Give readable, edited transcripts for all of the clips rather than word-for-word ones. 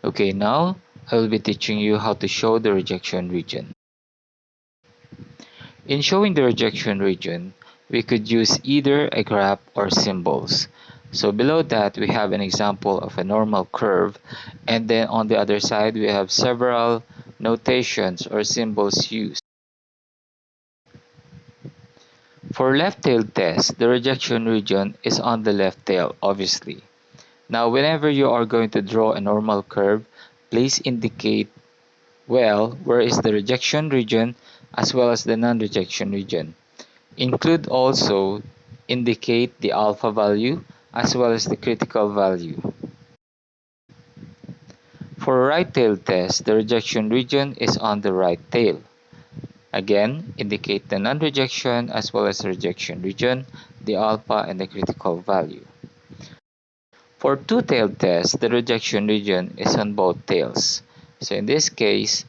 Okay, now I will be teaching you how to show the rejection region. In showing the rejection region, we could use either a graph or symbols. So below that, we have an example of a normal curve, and then on the other side, we have several notations or symbols used. For left-tailed test, the rejection region is on the left tail, obviously. Now, whenever you are going to draw a normal curve, please indicate well where is the rejection region as well as the non-rejection region. Include also indicate the alpha value as well as the critical value. For a right tail test, the rejection region is on the right tail. Again, indicate the non-rejection as well as the rejection region, the alpha and the critical value. For two-tailed test, the rejection region is on both tails. So in this case,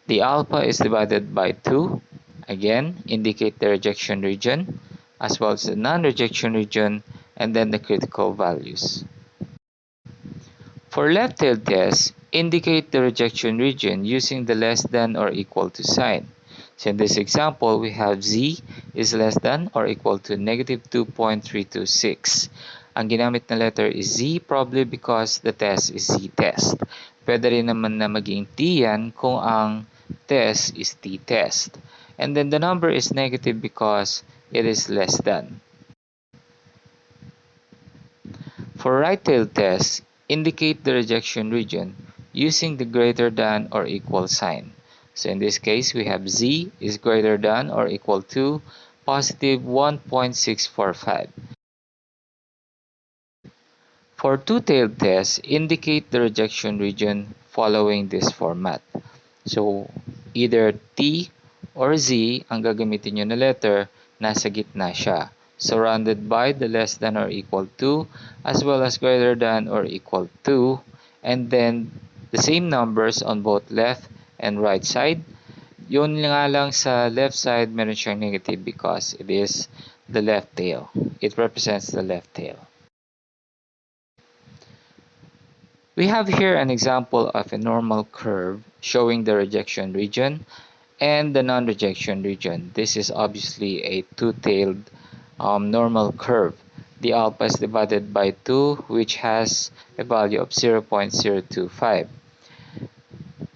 the alpha is divided by 2. Again, indicate the rejection region as well as the non-rejection region and then the critical values. For left-tailed tests, indicate the rejection region using the less than or equal to sign. So in this example, we have z is less than or equal to negative 2.326. Ang ginamit na letter is z probably because the test is z-test. Pwede rin naman na maging t yan kung ang test is t-test. And then the number is negative because it is less than. For right-tailed tests, indicate the rejection region using the greater than or equal sign. So in this case, we have z is greater than or equal to positive 1.645. For two-tailed tests, indicate the rejection region following this format. So either t or z ang gagamitin nyo na letter, nasa gitna siya. Surrounded by the less than or equal to as well as greater than or equal to, and then the same numbers on both left and right side. Yun nga lang sa left side meron siyang negative because it is the left tail. It represents the left tail. We have here an example of a normal curve showing the rejection region and the non-rejection region. This is obviously a two-tailed normal curve. The alpha is divided by 2, which has a value of 0.025.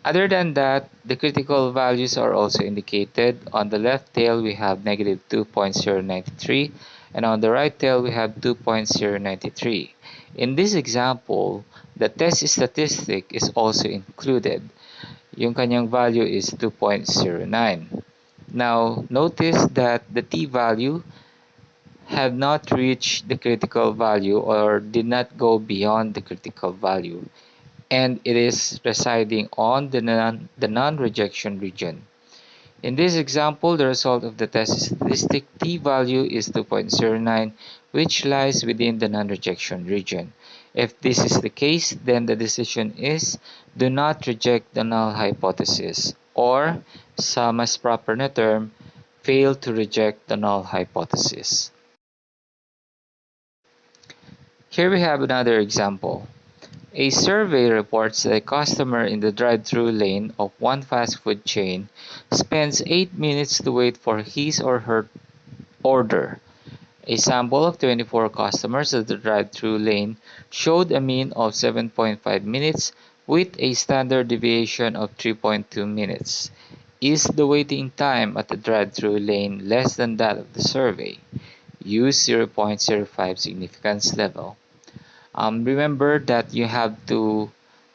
Other than that, the critical values are also indicated. On the left tail, we have negative 2.093, and on the right tail, we have 2.093. In this example, the test statistic is also included. Yung kanyang value is 2.09. Now, notice that the t-value have not reached the critical value or did not go beyond the critical value, and it is residing on the non-rejection region. In this example, the result of the test statistic t-value is 2.09, which lies within the non-rejection region. If this is the case, then the decision is do not reject the null hypothesis, or sa mas proper na term, fail to reject the null hypothesis. Here we have another example. A survey reports that a customer in the drive-thru lane of one fast food chain spends 8 minutes to wait for his or her order. A sample of 24 customers at the drive-thru lane showed a mean of 7.5 minutes with a standard deviation of 3.2 minutes. Is the waiting time at the drive-thru lane less than that of the survey? Use 0.05 significance level. Remember that you have to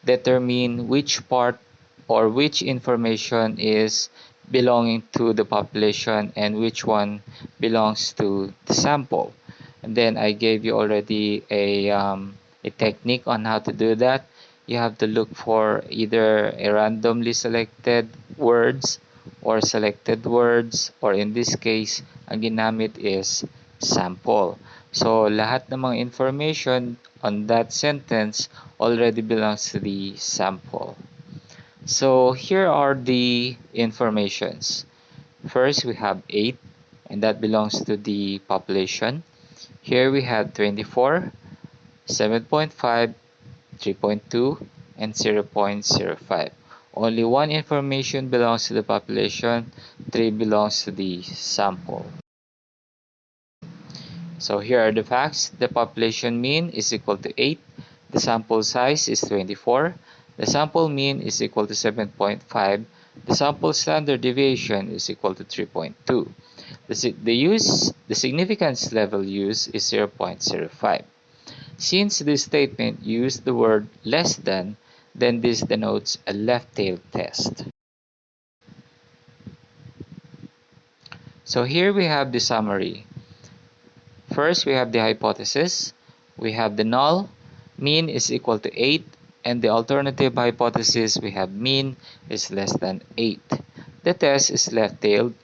determine which part or which information is belonging to the population and which one belongs to the sample. And then I gave you already a technique on how to do that. You have to look for either a randomly selected words or selected words, or in this case, ang ginamit is sample. So, lahat ng mga information on that sentence already belongs to the sample. So, here are the informations. First, we have 8, and that belongs to the population. Here we have 24, 7.5, 3.2, and 0.05. Only one information belongs to the population, 3 belongs to the sample. So here are the facts. The population mean is equal to 8. The sample size is 24. The sample mean is equal to 7.5. The sample standard deviation is equal to 3.2. The significance level used is 0.05. Since this statement used the word less than, then this denotes a left-tailed test. So here we have the summary. First, we have the hypothesis. We have the null. Mean is equal to 8. And the alternative hypothesis, we have mean is less than 8. The test is left-tailed.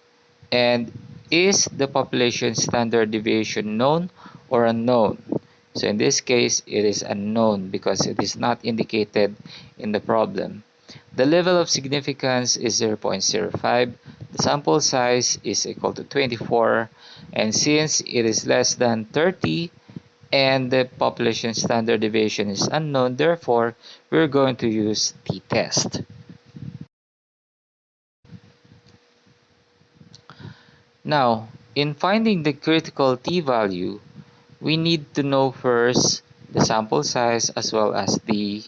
And is the population standard deviation known or unknown? So in this case, it is unknown because it is not indicated in the problem. The level of significance is 0.05. The sample size is equal to 24. And since it is less than 30 and the population standard deviation is unknown, therefore, we're going to use t-test. Now, in finding the critical t-value, we need to know first the sample size as well as the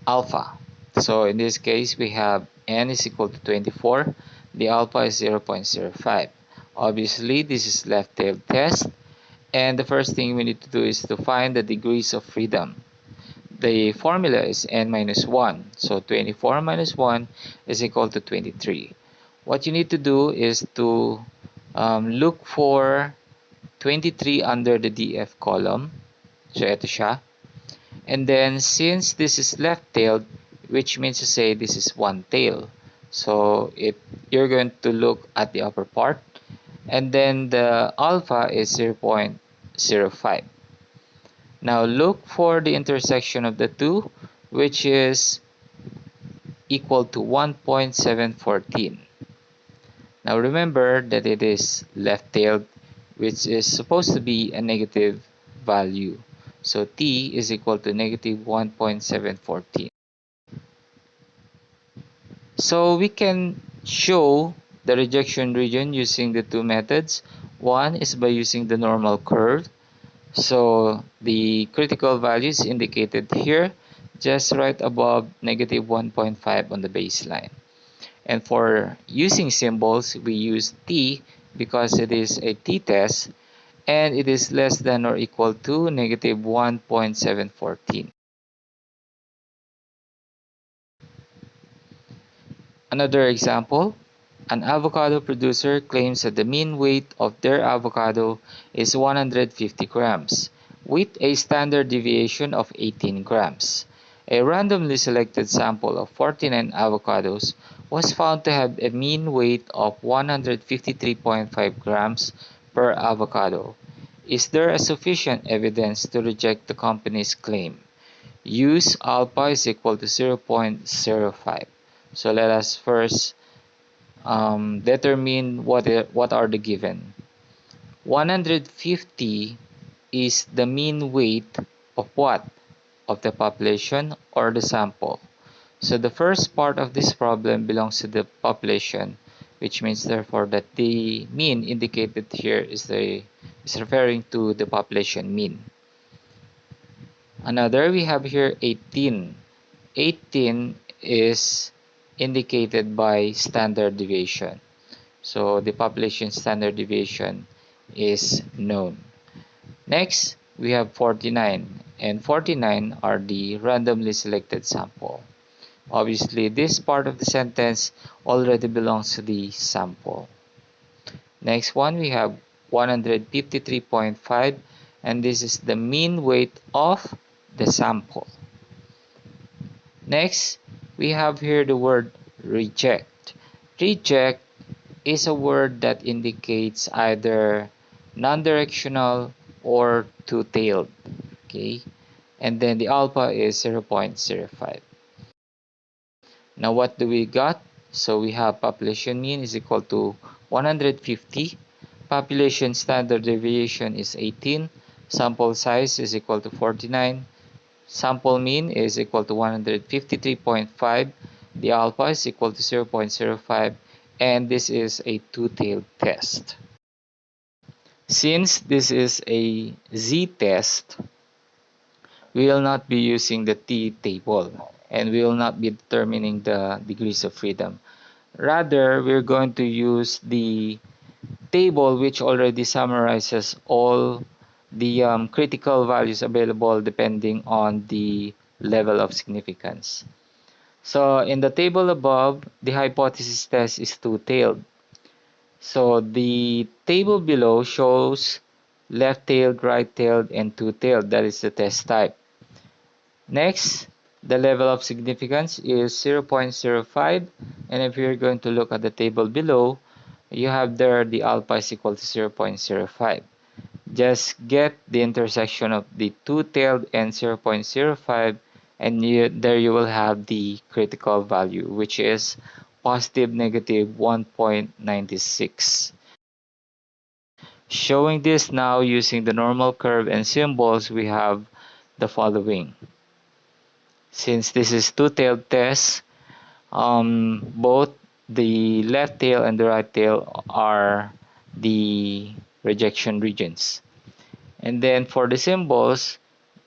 alpha. So in this case, we have n is equal to 24. The alpha is 0.05. Obviously, this is left-tailed test. And the first thing we need to do is to find the degrees of freedom. The formula is n minus 1. So 24 minus 1 is equal to 23. What you need to do is to look for 23 under the DF column. So ito siya. And then since this is left-tailed, which means to say this is one tail. So you're going to look at the upper part. And then the alpha is 0.05. Now look for the intersection of the two, which is equal to 1.714. Now remember that it is left-tailed, which is supposed to be a negative value. So t is equal to negative 1.714. So we can show the rejection region using the two methods. One is by using the normal curve. So the critical value is indicated here, just right above negative 1.5 on the baseline. And for using symbols, we use t because it is a t-test and it is less than or equal to negative 1.714. Another example, an avocado producer claims that the mean weight of their avocado is 150 grams, with a standard deviation of 18 grams. A randomly selected sample of 49 avocados was found to have a mean weight of 153.5 grams per avocado. Is there a sufficient evidence to reject the company's claim? Use alpha is equal to 0.05. So let us first determine what are the given. 150 is the mean weight of what? Of the population or the sample. So the first part of this problem belongs to the population, which means therefore that the mean indicated here is referring to the population mean. Another, we have here 18. 18 is indicated by standard deviation. So the population standard deviation is known. Next, we have 49, and 49 are the randomly selected sample. Obviously, this part of the sentence already belongs to the sample. Next one, we have 153.5, and this is the mean weight of the sample. Next, we have here the word reject. Reject is a word that indicates either non-directional or two-tailed. Okay, and then the alpha is 0.05. Now what do we got? So we have population mean is equal to 150. Population standard deviation is 18. Sample size is equal to 49. Sample mean is equal to 153.5. The alpha is equal to 0.05. And this is a two-tailed test. Since this is a z-test, we will not be using the t-table, and we will not be determining the degrees of freedom. Rather, we're going to use the table which already summarizes all the critical values available depending on the level of significance. So in the table above, the hypothesis test is two-tailed. So the table below shows left-tailed, right-tailed, and two-tailed. That is the test type. Next, the level of significance is 0.05, and if you're going to look at the table below, you have there the alpha is equal to 0.05. Just get the intersection of the two-tailed and 0.05, and there you will have the critical value, which is positive negative 1.96. Showing this now using the normal curve and symbols, we have the following. Since this is two-tailed test, both the left tail and the right tail are the rejection regions. And then for the symbols,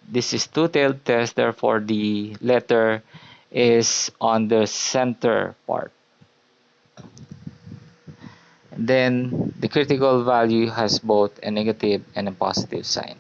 this is two-tailed test, therefore the letter is on the center part. And then the critical value has both a negative and a positive sign.